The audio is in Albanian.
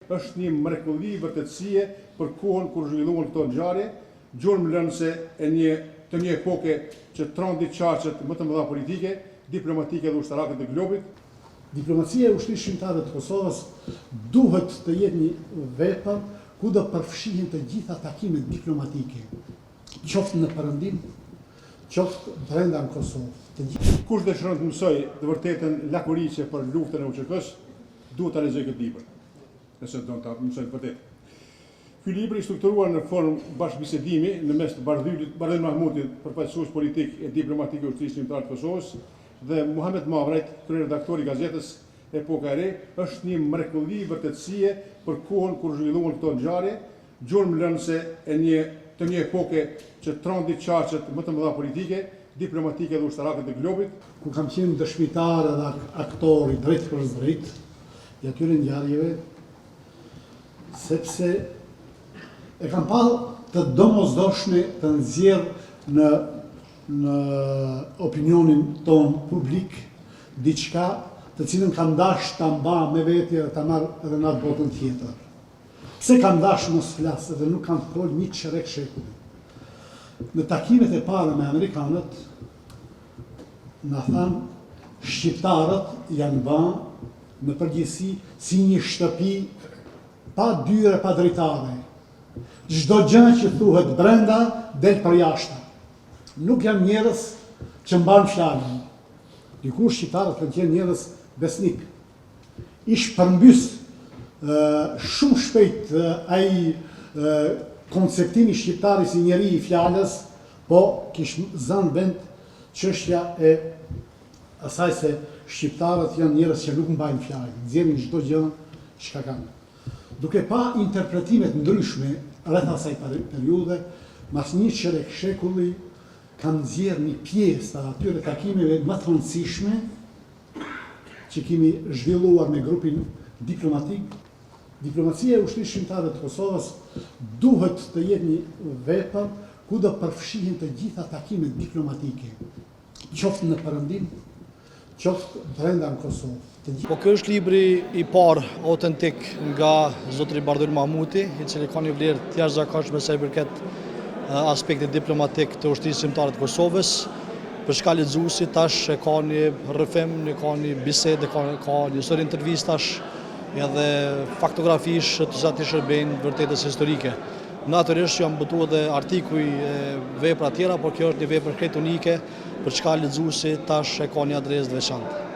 është një mrekulli vërtetësie për kohën kur zhvilluan këto ngjarje, gjurmë lëndëse të një epoke që trondi qarqet më të mëdha politike, diplomatike dhe ushtarake të globit. Diplomacia e Ushtrisë Shqiptare të Kosovës duhet të jetë një vepër ku do përfshihen të gjitha takimet diplomatike, qoftë në Perëndim, qoftë brenda në Kosovë. Kush dëshiron të mësoj të vërtetën lakuriqe për luftën e UÇK-s, duhet ta lexojë këtë libër, nëse do ta mësoj të vërtetë. Ky libër i strukturuar në formë bashkëbisedimi në mes të Bardhyl Mahmutit, përfaqësues politik e diplomatik i Ushtrisë Shqiptare të Kosovës, dhe Muhamet Mavrajt, kryeredaktori i gazetës Epoka e Re, është një mrekulli vërtetësie për kohën kur zhvilluan këto ngjarje, gjurmë lëndëse të një epoke që trondi qarqet më të mëdha politike, diplomatike dhe ushtarake të globit. Ku kam qenë dëshmitar dhe aktori drejt për drejt i atyre ngjarjeve, sepse e kam parë të domosdoshme të nxjerr në opinionin ton publik diçka të cilën kam dash ta mba me vete dhe ta marr edhe në atë botën tjetër. Pse kam dash mos flas dhe nuk kam fol një çerek shekulli. Në takimet e para me amerikanët, na thanë shqiptarët janë bënë në përgjithësi si një shtëpi pa dyre, pa drejtare. Çdo gjë që thuhet brenda del për jashtë. Nuk janë njerëz që mban fjalën. Dikur shqiptarët kanë qenë njerëz besnik. Ish përmbys shumë shpejt ai konceptimi shqiptari si njeri i fjalës, po kish zënë vend çështja e asaj se shqiptarët janë njerëz që nuk mbajnë fjalën, nxjerrin çdo gjë çka kanë. Duke pa interpretimet ndryshme rreth asaj periudhe, mas një çerek shekulli kanë nxjerrë një pjesë të atyre takimeve më të rëndësishme që kemi zhvilluar me grupin diplomatik. Diplomacia e Ushtrisë Shqiptare të Kosovës duhet të jetë një vepër ku do përfshihen të gjitha takimet diplomatike, qoftë në Perëndim, qoftë brenda në Kosovë. Po ky është libri i parë autentik nga zotëri Bardhyl Mahmuti, i cili ka një vlerë të jashtëzakonshme sa i përket aspektit diplomatik të Ushtrisë Shqiptare të Kosovës. Për shka lexuesi tash e ka një rrëfim, ka një bisedë, ka një sër intervistash, edhe faktografish të sa të shërbejnë vërtetës historike. Natyrisht janë mbutur edhe artikuj vepra tjera, por kjo është një vepër krejt unike, për çka lexuesi tash e ka një adresë të veçantë.